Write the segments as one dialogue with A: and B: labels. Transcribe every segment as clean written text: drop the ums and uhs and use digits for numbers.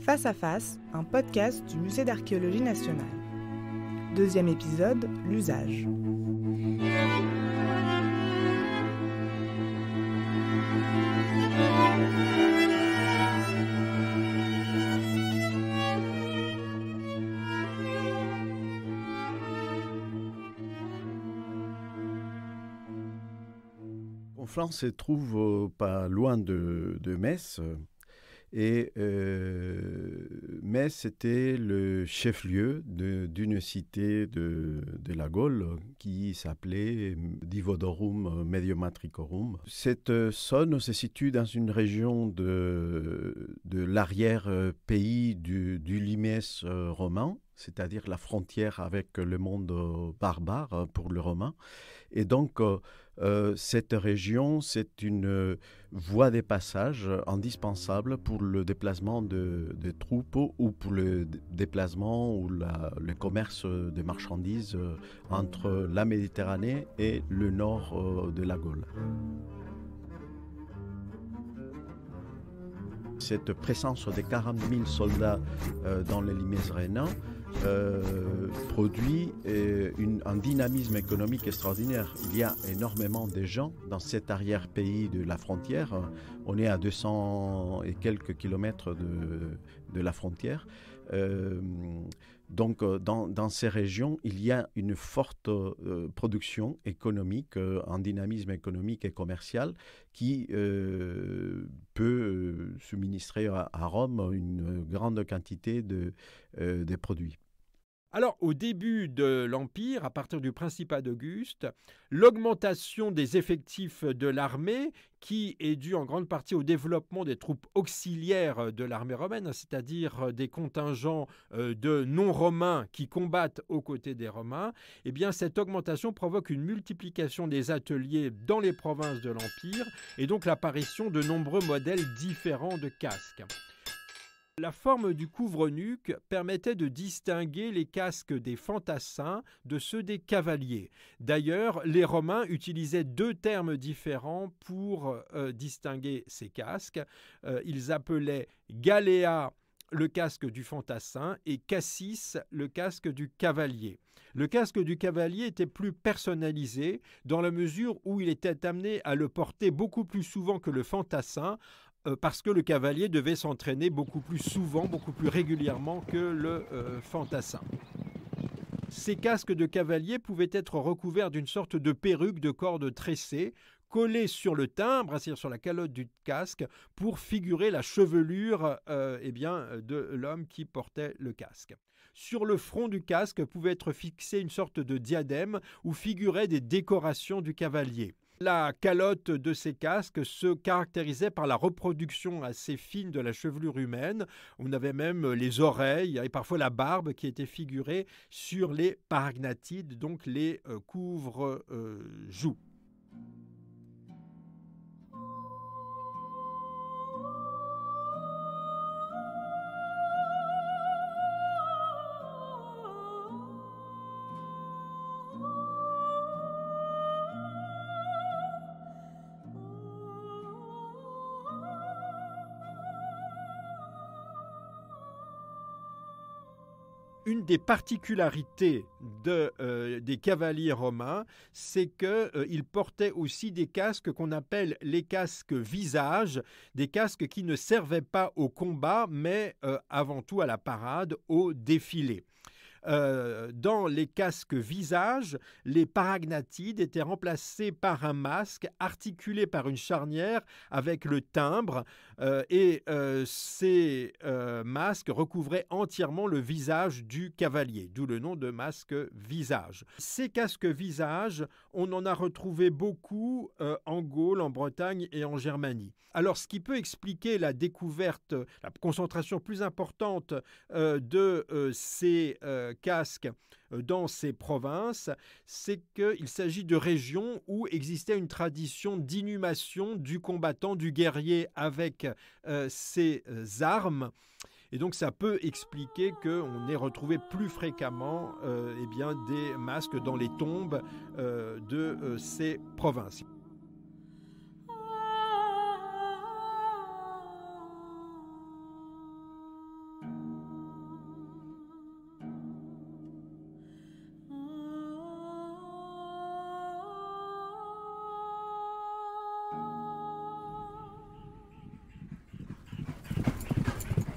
A: Face à face, un podcast du Musée d'archéologie nationale. Deuxième épisode, l'usage.
B: Conflans se trouve pas loin de Metz. Et Metz était le chef-lieu d'une cité de la Gaule qui s'appelait Divodorum Mediomatricorum. Cette zone se situe dans une région de l'arrière-pays du limès romain, c'est-à-dire la frontière avec le monde barbare pour le romain. Et donc, cette région, c'est une voie de passage indispensable pour le déplacement de troupes ou pour le déplacement ou le commerce de marchandises entre la Méditerranée et le nord de la Gaule. Cette présence de 40 000 soldats dans le limès rhénan produit un dynamisme économique extraordinaire. Il y a énormément de gens dans cet arrière-pays de la frontière. On est à 200 et quelques kilomètres de la frontière. Donc, dans ces régions, il y a une forte production économique, un dynamisme économique et commercial qui peut subministrer à Rome une grande quantité de produits.
C: Alors, au début de l'Empire, à partir du Principat d'Auguste, l'augmentation des effectifs de l'armée, qui est due en grande partie au développement des troupes auxiliaires de l'armée romaine, c'est-à-dire des contingents de non-romains qui combattent aux côtés des Romains, eh bien, cette augmentation provoque une multiplication des ateliers dans les provinces de l'Empire et donc l'apparition de nombreux modèles différents de casques. La forme du couvre-nuque permettait de distinguer les casques des fantassins de ceux des cavaliers. D'ailleurs, les Romains utilisaient deux termes différents pour distinguer ces casques. Ils appelaient Galea le casque du fantassin et Cassis le casque du cavalier. Le casque du cavalier était plus personnalisé dans la mesure où il était amené à le porter beaucoup plus souvent que le fantassin, parce que le cavalier devait s'entraîner beaucoup plus souvent, beaucoup plus régulièrement que le fantassin. Ces casques de cavalier pouvaient être recouverts d'une sorte de perruque de corde tressée, collée sur le timbre, c'est-à-dire sur la calotte du casque, pour figurer la chevelure de l'homme qui portait le casque. Sur le front du casque pouvait être fixé une sorte de diadème où figuraient des décorations du cavalier. La calotte de ces casques se caractérisait par la reproduction assez fine de la chevelure humaine. On avait même les oreilles et parfois la barbe qui était figurée sur les paragnathides, donc les couvre-joues. Une des particularités des cavaliers romains, c'est qu'ils portaient aussi des casques qu'on appelle les casques visage, des casques qui ne servaient pas au combat, mais avant tout à la parade, au défilé. Dans les casques visage, les paragnathides étaient remplacés par un masque articulé par une charnière avec le timbre et ces masques recouvraient entièrement le visage du cavalier, d'où le nom de masque visage. Ces casques visage, on en a retrouvé beaucoup en Gaule, en Bretagne et en Germanie. Alors, ce qui peut expliquer la découverte, la concentration plus importante de ces casques dans ces provinces, c'est qu'il s'agit de régions où existait une tradition d'inhumation du combattant, du guerrier avec ses armes. Et donc ça peut expliquer qu'on ait retrouvé plus fréquemment des masques dans les tombes de ces provinces.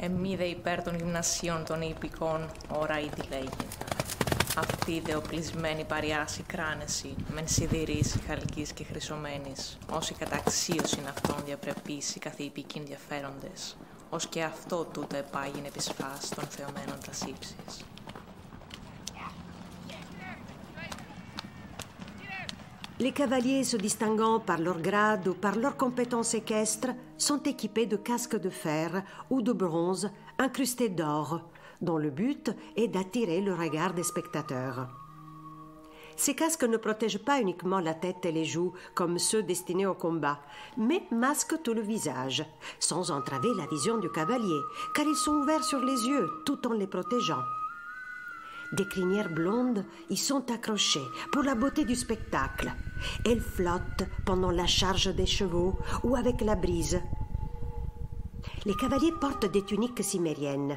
D: Εμμίδε υπέρ των γυμνασίων των ιππικών, ώρα ήδη λέγει. Αυτή δε οπλισμένη παριάση κράνεση, μεν σιδηρής, χαλκής και χρυσωμένης, όσοι κατά αξίωσιν αυτών διαπρεπήσει καθ' ιππικήν ενδιαφέροντες, ως και αυτό τούτο επάγειν επισφάς των θεωμένων τας ύψης.
E: Les cavaliers se distinguant par leur grade ou par leurs compétences équestres sont équipés de casques de fer ou de bronze incrustés d'or, dont le but est d'attirer le regard des spectateurs. Ces casques ne protègent pas uniquement la tête et les joues comme ceux destinés au combat, mais masquent tout le visage, sans entraver la vision du cavalier, car ils sont ouverts sur les yeux tout en les protégeant. Des crinières blondes y sont accrochées pour la beauté du spectacle. Elles flottent pendant la charge des chevaux ou avec la brise. Les cavaliers portent des tuniques cimériennes,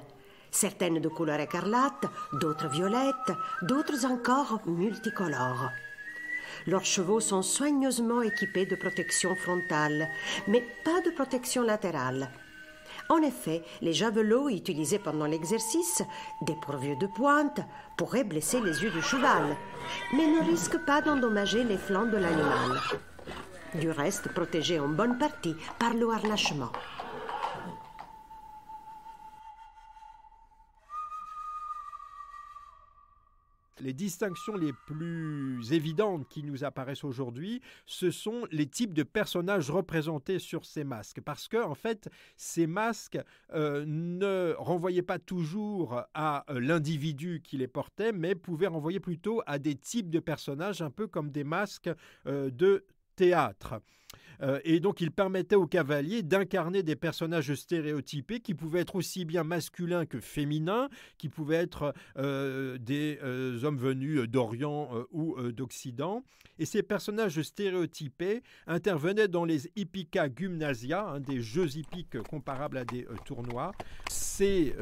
E: certaines de couleur écarlate, d'autres violettes, d'autres encore multicolores. Leurs chevaux sont soigneusement équipés de protection frontale, mais pas de protection latérale. En effet, les javelots utilisés pendant l'exercice, dépourvus de pointe, pourraient blesser les yeux du cheval, mais ne risquent pas d'endommager les flancs de l'animal. Du reste, protégés en bonne partie par le harnachement.
C: Les distinctions les plus évidentes qui nous apparaissent aujourd'hui, ce sont les types de personnages représentés sur ces masques. Parce que, en fait, ces masques ne renvoyaient pas toujours à l'individu qui les portait, mais pouvaient renvoyer plutôt à des types de personnages, un peu comme des masques de théâtre. Et donc, il permettait aux cavaliers d'incarner des personnages stéréotypés qui pouvaient être aussi bien masculins que féminins, qui pouvaient être des hommes venus d'Orient ou d'Occident. Et ces personnages stéréotypés intervenaient dans les hippica gymnasia, des jeux hippiques comparables à des tournois. Ces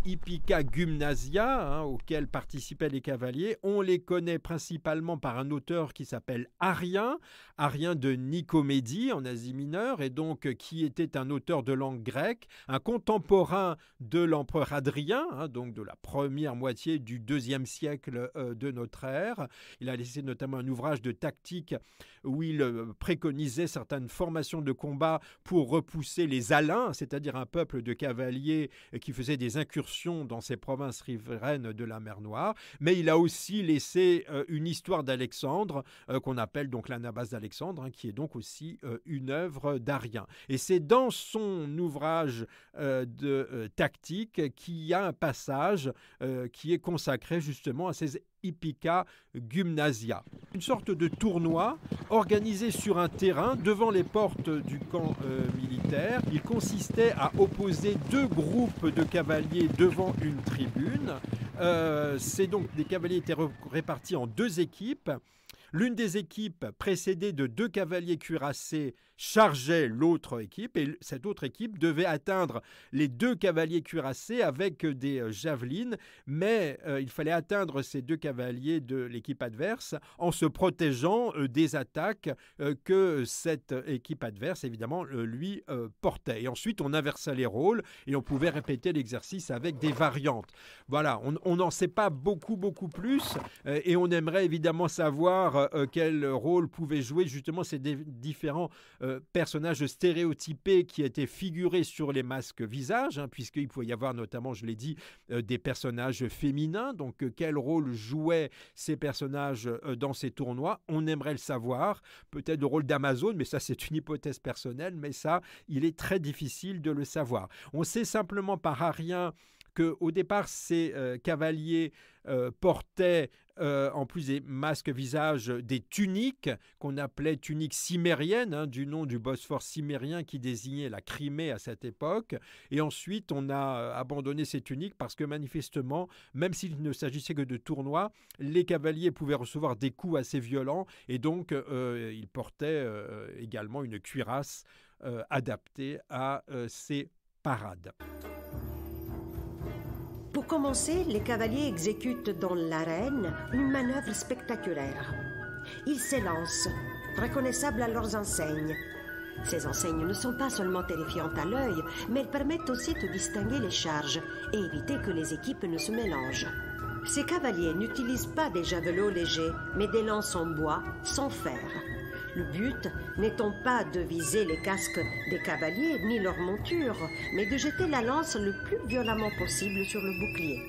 C: hippica gymnasia auxquels participaient les cavaliers, on les connaît principalement par un auteur qui s'appelle Arrien de Nicomédie en Asie mineure, et donc qui était un auteur de langue grecque, un contemporain de l'empereur Hadrien, donc de la première moitié du IIe siècle de notre ère. Il a laissé notamment un ouvrage de tactique où il préconisait certaines formations de combat pour repousser les Alains, c'est-à-dire un peuple de cavaliers qui faisait des incursions dans ces provinces riveraines de la mer Noire. Mais il a aussi laissé une histoire d'Alexandre qu'on appelle donc l'Anabase d'Alexandre, qui est donc aussi une œuvre d'Arien. Et c'est dans son ouvrage de tactique qu'il y a un passage qui est consacré justement à ces hippica gymnasia. Une sorte de tournoi organisé sur un terrain devant les portes du camp militaire. Il consistait à opposer deux groupes de cavaliers devant une tribune. C'est donc des cavaliers étaient répartis en deux équipes. L'une des équipes, précédée de deux cavaliers cuirassés, chargeait l'autre équipe et cette autre équipe devait atteindre les deux cavaliers cuirassés avec des javelines, mais il fallait atteindre ces deux cavaliers de l'équipe adverse en se protégeant des attaques que cette équipe adverse, évidemment, lui portait. Et ensuite, on inversait les rôles et on pouvait répéter l'exercice avec des variantes. Voilà, on n'en sait pas beaucoup plus et on aimerait évidemment savoir quel rôle pouvaient jouer justement ces différents personnages stéréotypés qui étaient figurés sur les masques visages, puisqu'il pouvait y avoir notamment, je l'ai dit, des personnages féminins. Donc quel rôle jouaient ces personnages dans ces tournois? On aimerait le savoir. Peut-être le rôle d'Amazon, mais ça c'est une hypothèse personnelle, mais ça, il est très difficile de le savoir. On sait simplement par Arrien qu'au départ, ces cavaliers portaient, en plus des masques visage, des tuniques qu'on appelait tuniques cimériennes, du nom du Bosphore cimérien qui désignait la Crimée à cette époque. Et ensuite, on a abandonné ces tuniques parce que manifestement, même s'il ne s'agissait que de tournois, les cavaliers pouvaient recevoir des coups assez violents et donc ils portaient également une cuirasse adaptée à ces parades.
E: Pour commencer, les cavaliers exécutent dans l'arène une manœuvre spectaculaire. Ils s'élancent, reconnaissables à leurs enseignes. Ces enseignes ne sont pas seulement terrifiantes à l'œil, mais elles permettent aussi de distinguer les charges et éviter que les équipes ne se mélangent. Ces cavaliers n'utilisent pas des javelots légers, mais des lances en bois, sans fer. Le but n'étant pas de viser les casques des cavaliers ni leur monture, mais de jeter la lance le plus violemment possible sur le bouclier.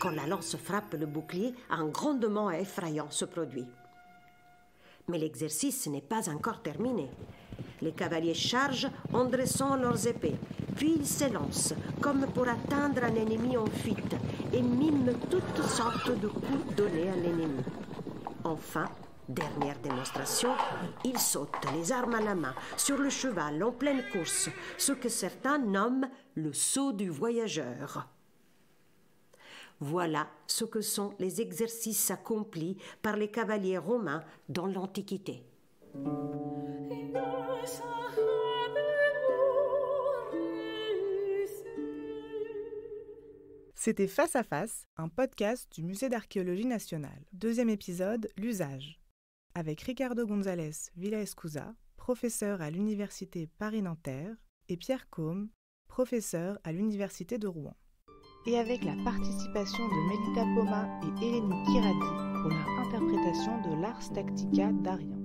E: Quand la lance frappe le bouclier, un grondement effrayant se produit. Mais l'exercice n'est pas encore terminé. Les cavaliers chargent en dressant leurs épées, puis ils s'élancent, comme pour atteindre un ennemi en fuite, et miment toutes sortes de coups donnés à l'ennemi. Enfin, dernière démonstration, ils sautent les armes à la main, sur le cheval, en pleine course, ce que certains nomment le saut du voyageur. Voilà ce que sont les exercices accomplis par les cavaliers romains dans l'Antiquité.
A: C'était Face à Face, un podcast du Musée d'Archéologie nationale. Deuxième épisode, l'usage. Avec Ricardo González Villaescusa, professeur à l'Université Paris-Nanterre, et Pierre Côme, professeur à l'Université de Rouen. Et avec la participation de Melita Poma et Eleni Kiradi pour leur interprétation de l'Ars Tactica d'Arien.